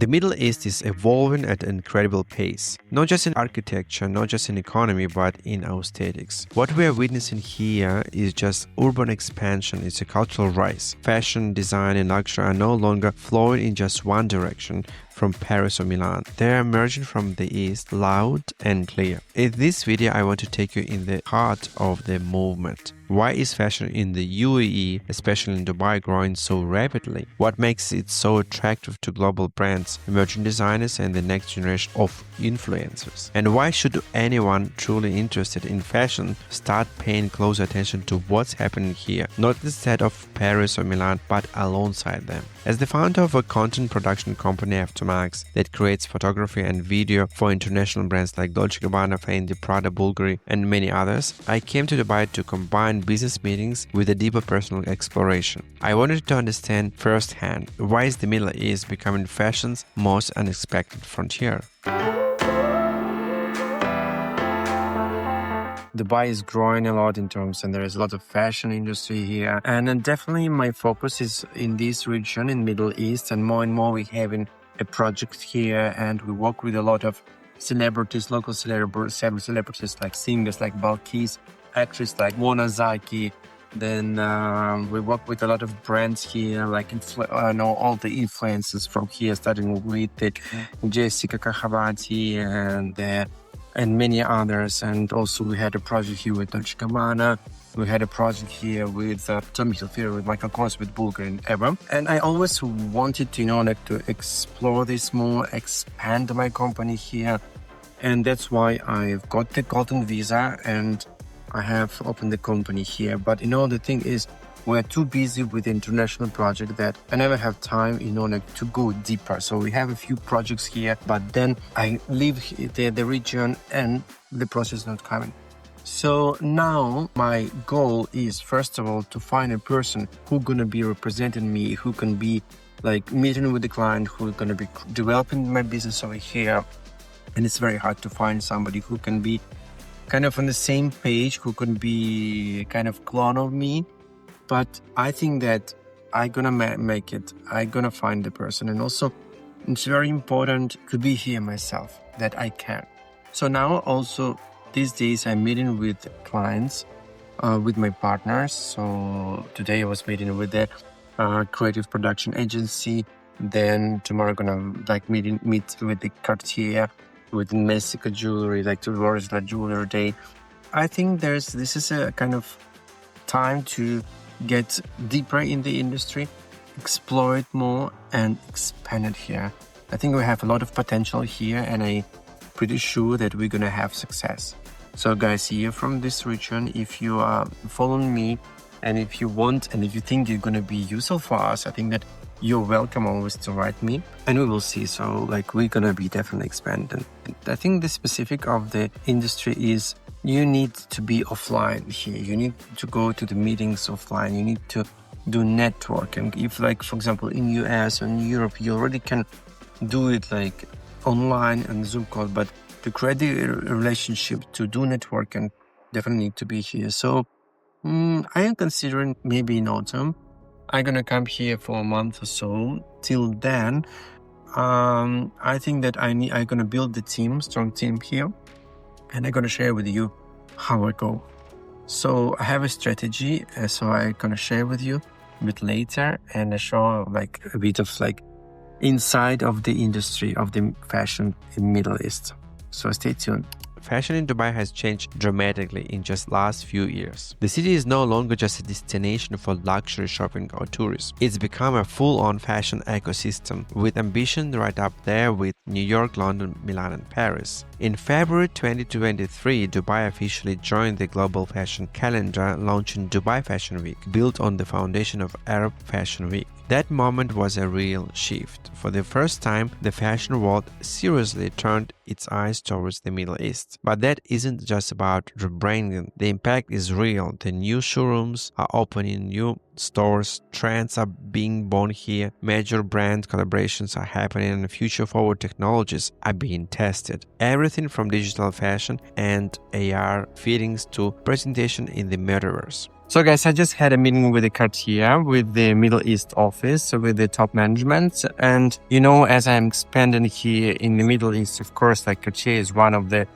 The Middle East is evolving at an incredible pace, not just in architecture, not just in economy, but in aesthetics. What we are witnessing here is just urban expansion, it's a cultural rise. Fashion, design, and luxury are no longer flowing in just one direction, from Paris or Milan. They are emerging from the east, loud and clear. In this video, I want to take you in the heart of the movement. Why is fashion in the UAE, especially in Dubai, growing so rapidly? What makes it so attractive to global brands, emerging designers, and the next generation of influencers? And why should anyone truly interested in fashion start paying close attention to what's happening here, not instead of Paris or Milan, but alongside them? As the founder of a content production company after Max that creates photography and video for international brands like Dolce Gabbana, Fendi, Prada, Bulgari, and many others, I came to Dubai to combine business meetings with a deeper personal exploration. I wanted to understand firsthand why is the Middle East becoming fashion's most unexpected frontier. Dubai is growing a lot in terms, and there is a lot of fashion industry here. And then definitely my focus is in this region, in Middle East, and more we having a project here, and we work with a lot of celebrities, local celebrities like singers like Balqees, actors like Mona Zaki. Then we work with a lot of brands here, like all the influencers from here, starting with Jessica Aouadi and many others. And also we had a project here with Dolce Gabbana. We had a project here with Tommy Hilfiger, with Michael Kors, with Bulgari and ever. And I always wanted to, to explore this more, expand my company here. And that's why I've got the golden visa and I have opened the company here. But the thing is, we're too busy with the international project that I never have time to go deeper. So we have a few projects here, but then I leave the region and the process is not coming. So now my goal is, first of all, to find a person who's going to be representing me, who can be like meeting with the client, who's going to be developing my business over here. And it's very hard to find somebody who can be kind of on the same page, who can be kind of clone of me. But I think that I'm going to make it. I'm going to find the person. And also, it's very important to be here myself, that I can. So now also, these days, I'm meeting with clients, with my partners. So today I was meeting with the creative production agency. Then tomorrow I'm going to meet with the Cartier, with Messika jewelry, like towards the jewelry day. I think this is a kind of time to get deeper in the industry, explore it more and expand it here. I think we have a lot of potential here and I'm pretty sure that we're going to have success. So guys, here from this region, if you are following me and if you want and if you think you're going to be useful for us, I think that you're welcome always to write me and we will see. So we're going to be definitely expanding. I think the specific of the industry is you need to be offline here. You need to go to the meetings offline. You need to do networking. If for example, in US or in Europe, you already can do it online and Zoom call, but to create a relationship, to do networking, definitely need to be here. So I am considering maybe in autumn, I'm going to come here for a month or so. Till then, I think that I'm going to build the team, strong team here. And I'm going to share with you how I go. So I have a strategy. So I'm going to share with you a bit later. And I show a bit of inside of the industry of the fashion in Middle East. So stay tuned. Fashion in Dubai has changed dramatically in just last few years. The city is no longer just a destination for luxury shopping or tourists. It's become a full-on fashion ecosystem with ambition right up there with New York, London, Milan and Paris. In February 2023, Dubai officially joined the global fashion calendar, launching Dubai Fashion Week, built on the foundation of Arab Fashion Week. That moment was a real shift. For the first time, the fashion world seriously turned its eyes towards the Middle East. But that isn't just about rebranding. The impact is real. The new showrooms are opening, new stores, trends are being born here, major brand collaborations are happening, and future-forward technologies are being tested. Everything from digital fashion and AR fittings to presentation in the metaverse. So guys, I just had a meeting with the Cartier, with the Middle East office, with the top management. And, you know, as I'm expanding here in the Middle East, of course, like Cartier is one of the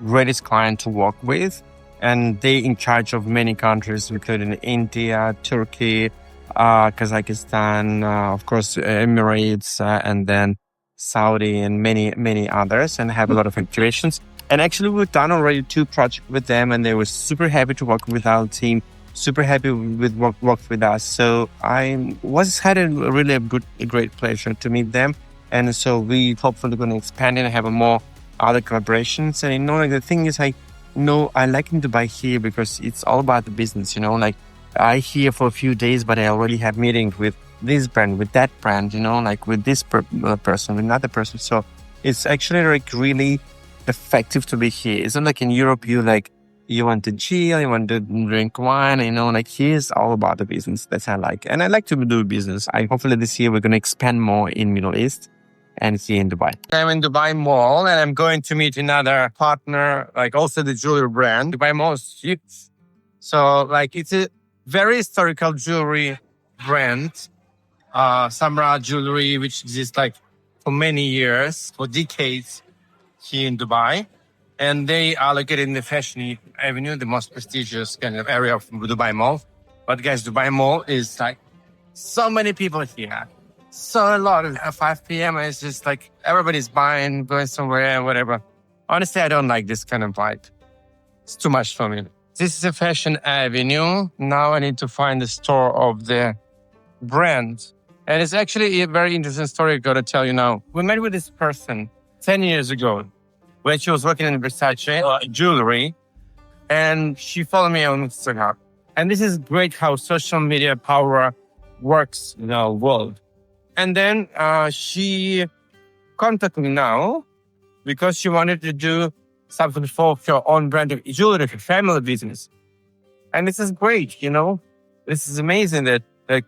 greatest clients to work with. And they in charge of many countries, including India, Turkey, Kazakhstan, of course, Emirates, and then Saudi and many others, and have a lot of activations. And actually, we've done already 2 projects with them, and they were super happy to work with our team, super happy with work with us. So I had a really a great pleasure to meet them. And so we hopefully going to expand and have a more other collaborations. And, you know, like the thing is, I like in Dubai here because it's all about the business, you know, like I here for a few days, but I already have meetings with this brand, with that brand, you know, like with this person, with another person. So it's actually like really effective to be here. It's not like in Europe, you want to chill, you want to drink wine, you know, like here's all about the business. That's what I like. And I like to do business. Hopefully this year we're going to expand more in Middle East and here in Dubai. I'm in Dubai Mall and I'm going to meet another partner, like also the jewelry brand. Dubai Mall is huge. So like it's a very historical jewelry brand. Samra jewelry, which exists like for many years, for decades here in Dubai. And they are located in the Fashion Avenue, the most prestigious kind of area of Dubai Mall. But guys, Dubai Mall is like so many people here. So a lot of at 5 p.m. It's just like everybody's buying, going somewhere, whatever. Honestly, I don't like this kind of vibe. It's too much for me. This is a Fashion Avenue. Now I need to find the store of the brand. And it's actually a very interesting story I got to tell you now. We met with this person 10 years ago when she was working in Versace jewelry, and she followed me on Instagram. And this is great how social media power works in our world. And then she contacted me now because she wanted to do something for her own brand of jewelry, her family business. And this is great, you know. This is amazing that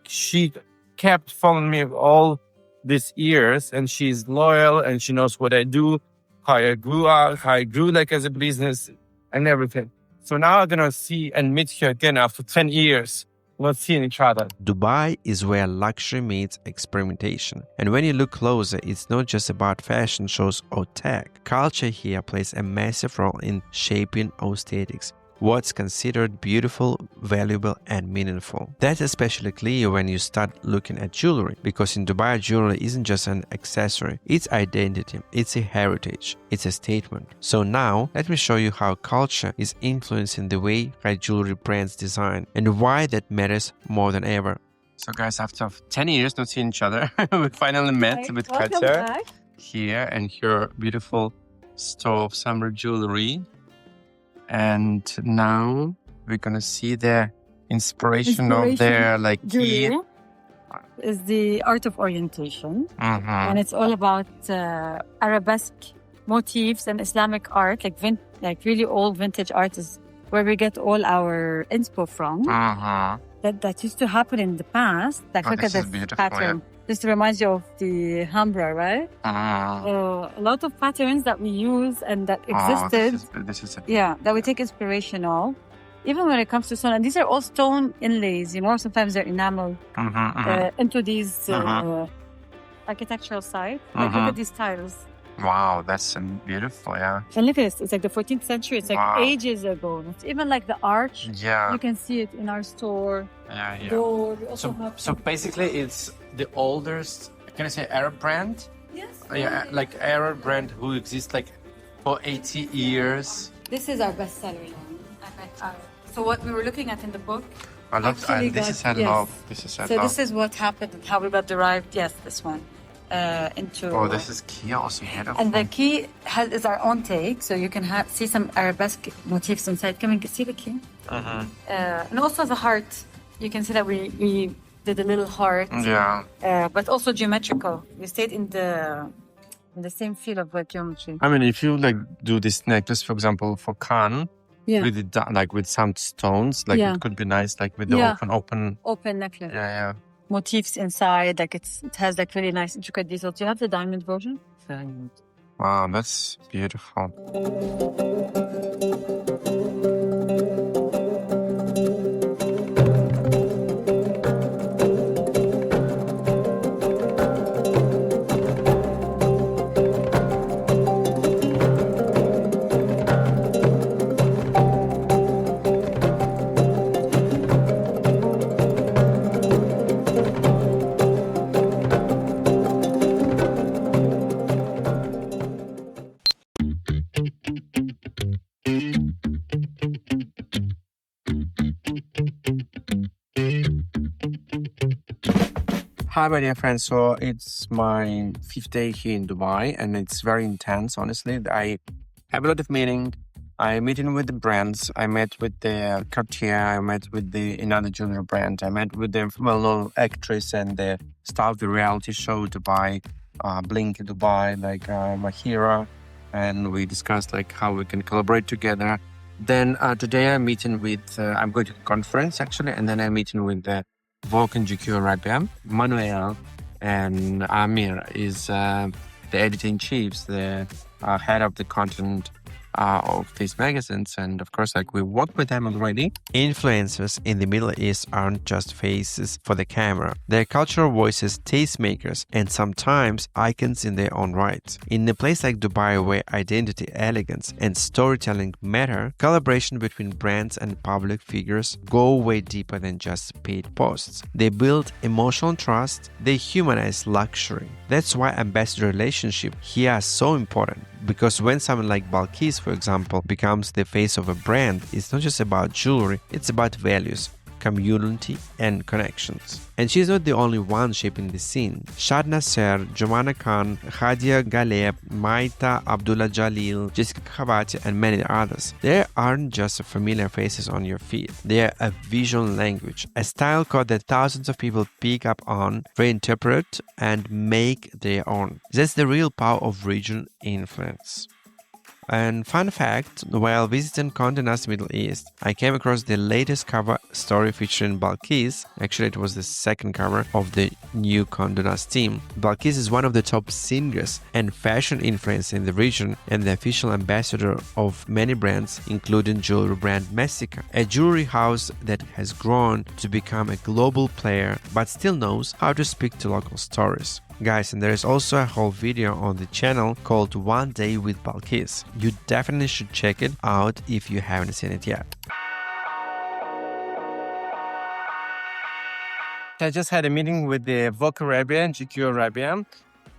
she kept following me all these years, and she's loyal and she knows what I do, how I grew up, how I grew like as a business and everything. So now I'm going to see and meet her again after 10 years. Not seeing each other. Dubai is where luxury meets experimentation. And when you look closer, it's not just about fashion shows or tech. Culture here plays a massive role in shaping our aesthetics. What's considered beautiful, valuable, and meaningful. That's especially clear when you start looking at jewelry, because in Dubai, jewelry isn't just an accessory, it's identity, it's a heritage, it's a statement. So now, let me show you how culture is influencing the way high jewelry brands design, and why that matters more than ever. So guys, after 10 years not seeing each other, we finally met with Cartier here and her beautiful store of summer jewelry. And now we're gonna see the inspiration of their like key. Is the art of orientation, and it's all about arabesque motifs and Islamic art, like really old vintage art is where we get all our inspo from. That used to happen in the past. Like look at this pattern. Yeah. This reminds you of the Hambra, right? A lot of patterns that we use and that existed. That we take inspiration of. Even when it comes to stone, and these are all stone inlays, you know, sometimes they're enamel into these architectural site. Like look at these tiles. Wow, that's beautiful, yeah. And look at this, it's like the 14th century, it's like ages ago. It's even like the arch. Yeah. You can see it in our store. Yeah. Door. So basically it's the oldest, can I say Arab brand? Yes. Yeah, like Arab brand who exists like for 80 years. This is our best seller. So what we were looking at in the book. I love this is I love. This is I love. This is what happened and how we got derived. Yes, this one. Into this is key also here. And the key is our own take, so you can see some arabesque motifs inside. Come and see the key. And also the heart. You can see that we did a little heart. Yeah. But also geometrical. We stayed in the same field of geometry. I mean, if you like do this necklace, for example, for Khan, with some stones, it could be nice, like with the open necklace. Yeah. Motifs inside, like it has like really nice intricate details. Do you have the diamond version? Wow, that's beautiful. Hi, my dear friends. So it's my 5th day here in Dubai, and it's very intense, honestly. I have a lot of meeting. I'm meeting with the brands. I met with the Cartier. I met with another junior brand. I met with the well-known actress and the star of the reality show Dubai, Blink Dubai, like Mahira. And we discussed like how we can collaborate together. Then today I'm meeting with, I'm going to the conference actually, and then I'm meeting with the Vogue and GQ Arabia. Manuel and Amir is the editor-in-chiefs, the head of the content of these magazines, and of course like we work with them already. Influencers in the Middle East aren't just faces for the camera. They're cultural voices, tastemakers, and sometimes icons in their own right. In a place like Dubai where identity, elegance, and storytelling matter, collaboration between brands and public figures go way deeper than just paid posts. They build emotional trust, they humanize luxury. That's why ambassador relationships here are so important. Because when someone like Balqees, for example, becomes the face of a brand, it's not just about jewelry, it's about values, community, and connections. And she's not the only one shaping the scene. Shad Nasser, Jomana Khan, Khadia Galeb, Maita Abdullah Jalil, Jessica Khabati, and many others. They aren't just familiar faces on your feed. They are a visual language, a style code that thousands of people pick up on, reinterpret, and make their own. That's the real power of regional influence. And fun fact, while visiting Condé Nast Middle East, I came across the latest cover story featuring Balqees. Actually, it was the second cover of the new Condé Nast team. Balqees is one of the top singers and fashion influencers in the region and the official ambassador of many brands, including jewelry brand Messika, a jewelry house that has grown to become a global player but still knows how to speak to local stories. Guys, and there is also a whole video on the channel called One Day with Balqees. You definitely should check it out if you haven't seen it yet. I just had a meeting with the Vogue Arabia and GQ Arabia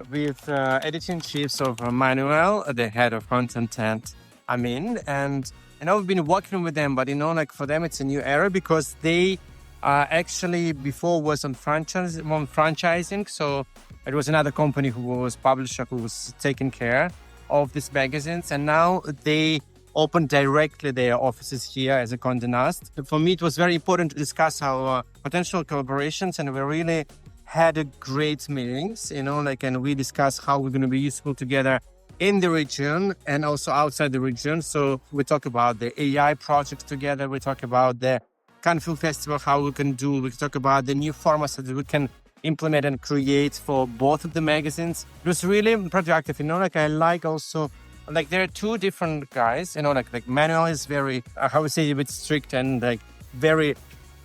with editor-in-chiefs of Manuel, the head of content, and Amin. And we've been working with them, but like for them it's a new era because they actually before was on franchising. So it was another company who was publisher who was taking care of these magazines, and now they opened directly their offices here as a Condé Nast. For me, it was very important to discuss our potential collaborations, and we really had a great meetings, and we discussed how we're going to be useful together in the region and also outside the region. So we talk about the AI projects together. We talk about the Cannes Film Festival, how we can do. We talk about the new formats that we can implement and create for both of the magazines. It was really productive, I like also, there are two different guys, like Manuel is very, how would say, a bit strict and very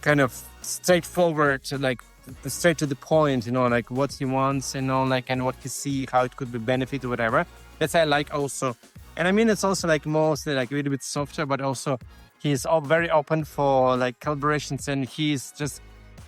kind of straightforward, straight to the point, what he wants, and what he see, how it could be benefit or whatever. That's I like also. And it's also mostly a little bit softer, but also he's very open for collaborations, and he's just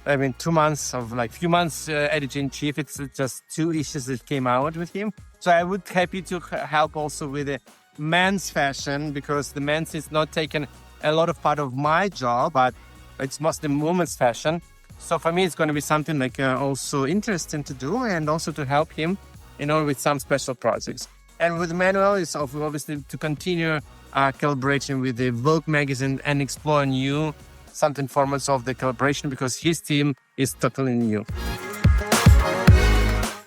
2 months of few months editor-in-chief. It's just 2 issues that came out with him. So I would happy to help also with the men's fashion, because the men's is not taking a lot of part of my job, but it's mostly women's fashion. So for me, it's going to be something also interesting to do, and also to help him, with some special projects. And with Manuel, it's obviously to continue collaboration with the Vogue magazine and explore new something formats of the collaboration, because his team is totally new.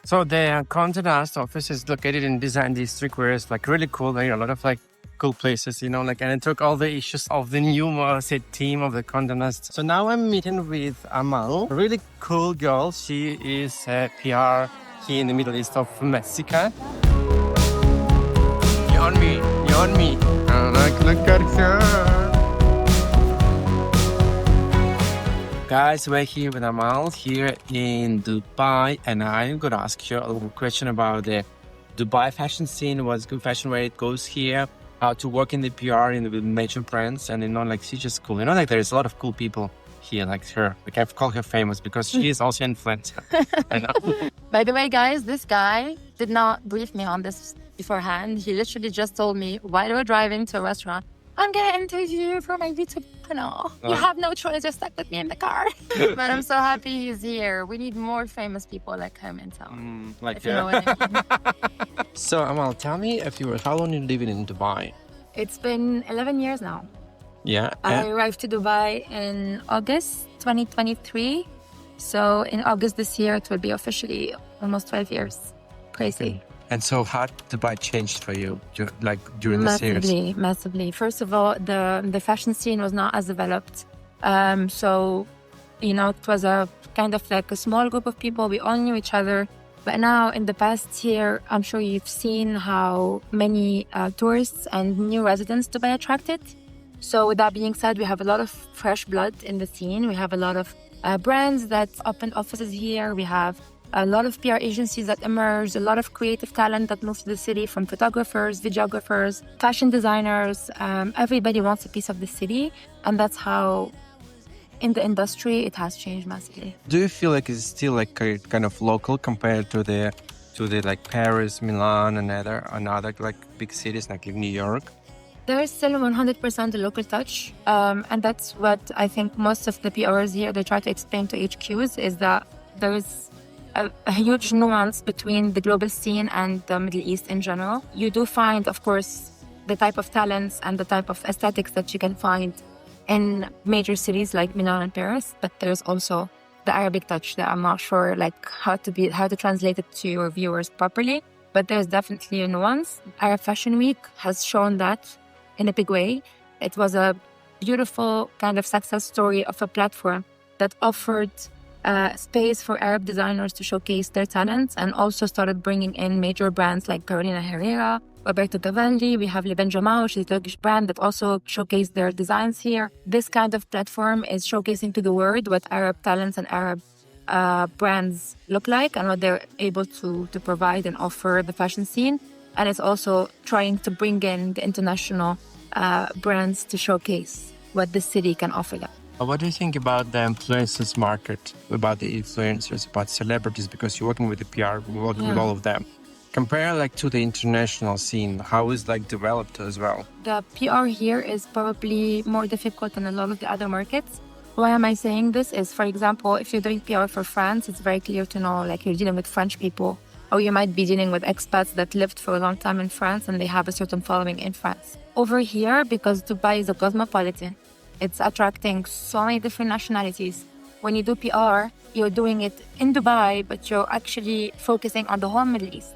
So the Condé Nast office is located in Design District, where it's really cool. There are a lot of cool places, and I took all the issues of the new team of the Condé Nast. So now I'm meeting with Amal, a really cool girl. She is a PR here in the Middle East of Messika. You're on me. Look at her. Guys, we're here with Amal here in Dubai, and I'm going to ask you a little question about the Dubai fashion scene, what's good fashion, where it goes here, how to work in the PR in the major brands, and she's just cool. There's a lot of cool people here, like her. I've called her famous because she is also an influencer. By the way, guys, this guy did not brief me on this beforehand. He literally just told me while we were driving to a restaurant, I'm going to interview you for my YouTube channel. You have no choice, you're stuck with me in the car. But I'm so happy he's here. We need more famous people like him in town. You know what I mean. So, Amal, tell me how long you living in Dubai? It's been 11 years now. Yeah. I arrived to Dubai in August 2023. So in August this year, it will be officially almost 12 years. Crazy. And so how Dubai changed for you, like during the series? Massively. First of all, the fashion scene was not as developed. So, it was a kind of like a small group of people. We all knew each other. But now in the past year, I'm sure you've seen how many tourists and new residents Dubai attracted. So with that being said, we have a lot of fresh blood in the scene. We have a lot of brands that opened offices here. We have a lot of PR agencies that emerged, a lot of creative talent that moved to the city, from photographers, videographers, fashion designers. Everybody wants a piece of the city. And that's how, in the industry, it has changed massively. Do you feel like it's still like kind of local compared to the like Paris, Milan, and other like big cities like New York? There is still 100% a local touch. And that's what I think most of the PRs here, they try to explain to HQs, is that there is a huge nuance between the global scene and the Middle East in general. You do find, of course, the type of talents and the type of aesthetics that you can find in major cities like Milan and Paris, but there's also the Arabic touch that I'm not sure how to translate it to your viewers properly. But there's definitely a nuance. Arab Fashion Week has shown that in a big way. It was a beautiful kind of success story of a platform that offered space for Arab designers to showcase their talents, and also started bringing in major brands like Carolina Herrera, Roberto Cavalli. We have Le Benjamin, which is a Turkish brand that also showcased their designs here. This kind of platform is showcasing to the world what Arab talents and Arab brands look like and what they're able to provide and offer the fashion scene. And it's also trying to bring in the international brands to showcase what the city can offer them. What do you think about the influencers market, about the influencers, about celebrities? Because you're working with the PR, you're working with all of them. Compare to the international scene, how is developed as well? The PR here is probably more difficult than a lot of the other markets. Why am I saying this? Is, for example, if you're doing PR for France, it's very clear to know you're dealing with French people, or you might be dealing with expats that lived for a long time in France and they have a certain following in France. Over here, because Dubai is a cosmopolitan, it's attracting so many different nationalities. When you do PR, you're doing it in Dubai, but you're actually focusing on the whole Middle East.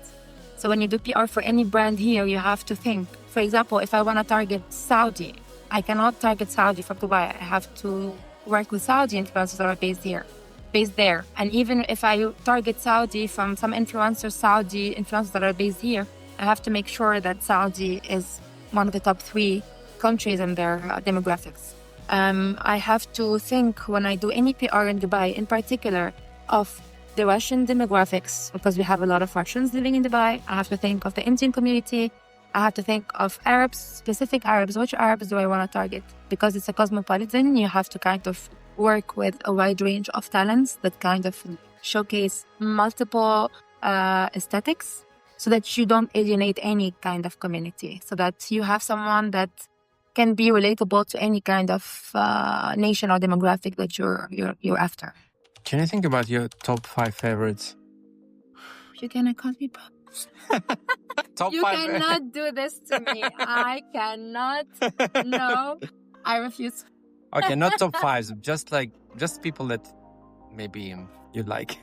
So when you do PR for any brand here, you have to think. For example, if I want to target Saudi, I cannot target Saudi from Dubai. I have to work with Saudi influencers that are based there. And even if I target Saudi from some Saudi influencers that are based here, I have to make sure that Saudi is one of the top 3 countries in their demographics. I have to think, when I do any PR in Dubai, in particular, of the Russian demographics, because we have a lot of Russians living in Dubai. I have to think of the Indian community. I have to think of Arabs, specific Arabs. Which Arabs do I want to target? Because it's a cosmopolitan, you have to kind of work with a wide range of talents that kind of showcase multiple aesthetics, so that you don't alienate any kind of community, so that you have someone that can be relatable to any kind of nation or demographic that you're after. Can you think about your top 5 favorites? You're gonna call me Top you 5. cannot do this to me. I cannot. No, I refuse. Okay, not top 5s, just people that maybe you like.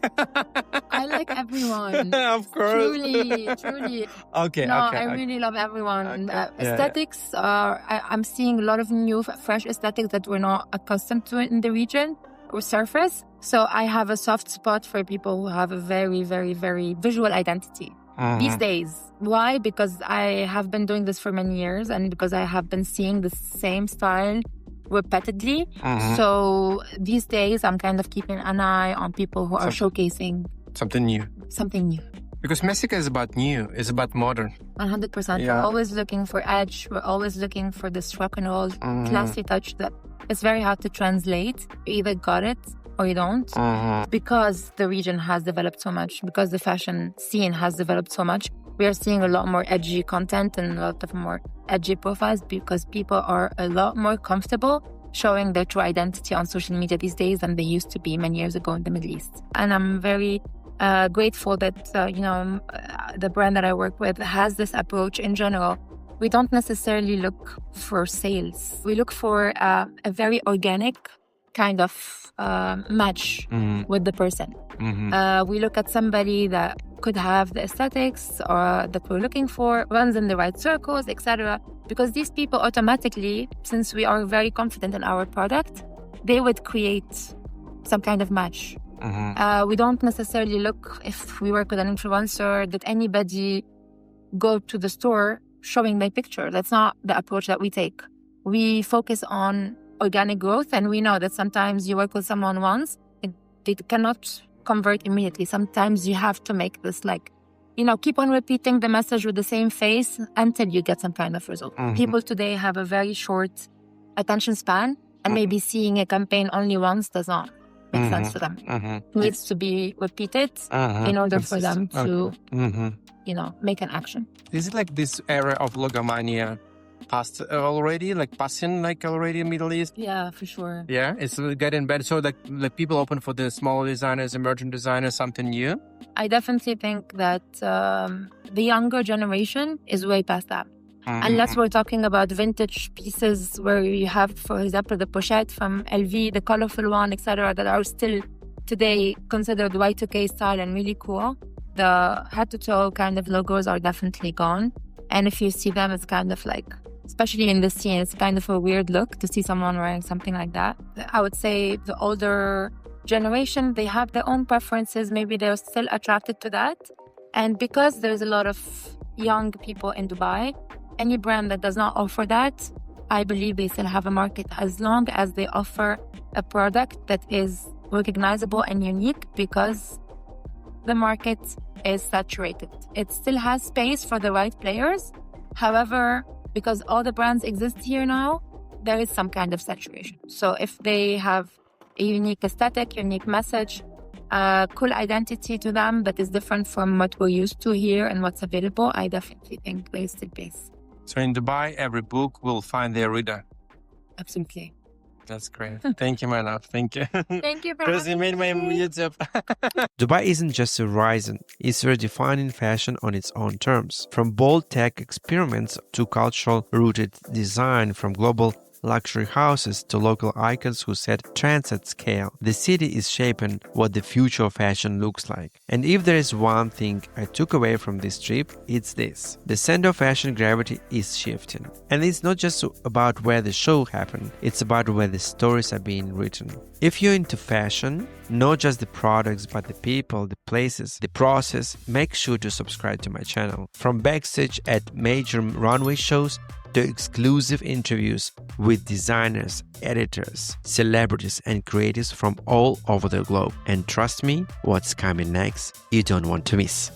I like everyone. Of course. Truly. Okay. I really love everyone. Okay. Aesthetics I'm seeing a lot of new, fresh aesthetics that we're not accustomed to in the region or surface. So I have a soft spot for people who have a very, very, very visual identity these days. Why? Because I have been doing this for many years, and because I have been seeing the same style repeatedly. So these days I'm kind of keeping an eye on people who are showcasing something new. Because Messika is about new, it's about modern. 100%. Yeah. We're always looking for edge. We're always looking for this rock and roll classy touch that it's very hard to translate. You either got it or you don't, because the region has developed so much, because the fashion scene has developed so much. we are seeing a lot more edgy content and a lot of more edgy profiles because people are a lot more comfortable showing their true identity on social media these days than they used to be many years ago in the Middle East. And I'm very grateful that, the brand that I work with has this approach in general. We don't necessarily look for sales. We look for a very organic kind of match with the person. We look at somebody that could have the aesthetics or that we're looking for, runs in the right circles, etc. Because these people automatically, since we are very confident in our product, they would create some kind of match. We don't necessarily look, if we work with an influencer, that anybody go to the store showing their picture. That's not the approach that we take. We focus on organic growth, and we know that sometimes you work with someone once, they cannot convert immediately. Sometimes you have to make this keep on repeating the message with the same face until you get some kind of result. People today have a very short attention span, and maybe seeing a campaign only once does not make sense to them. It needs to be repeated in order for them to, make an action. Is it like this era of Logomania passed already, passing already in Middle East? Yeah, for sure. Yeah, it's getting better. So the people open for the smaller designers, emerging designers, something new? I definitely think that the younger generation is way past that. Unless we're talking about vintage pieces where you have, for example, the pochette from LV, the colorful one, etc., that are still today considered Y2K style and really cool. The head-to-toe kind of logos are definitely gone. And if you see them, it's kind of especially in the scene, it's kind of a weird look to see someone wearing something like that. I would say the older generation, they have their own preferences. Maybe they're still attracted to that. And because there's a lot of young people in Dubai, any brand that does not offer that, I believe they still have a market as long as they offer a product that is recognizable and unique, because the market is saturated. It still has space for the right players. However, because all the brands exist here now, there is some kind of saturation. So if they have a unique aesthetic, unique message, cool identity to them that is different from what we're used to here and what's available, I definitely think there is still space. So in Dubai, every book will find their reader. Absolutely. That's great. Thank you, my love. Thank you. Thank you for Because you made my YouTube. Dubai isn't just a horizon, it's redefining fashion on its own terms. From bold tech experiments to cultural-rooted design, from global luxury houses to local icons who set trends at scale, the city is shaping what the future of fashion looks like. And if there is one thing I took away from this trip, it's this. The center of fashion gravity is shifting. And it's not just about where the show happened, it's about where the stories are being written. If you're into fashion, not just the products, but the people, the places, the process, make sure to subscribe to my channel. From backstage at major runway shows to exclusive interviews with designers, editors, celebrities, and creatives from all over the globe. And trust me, what's coming next, you don't want to miss.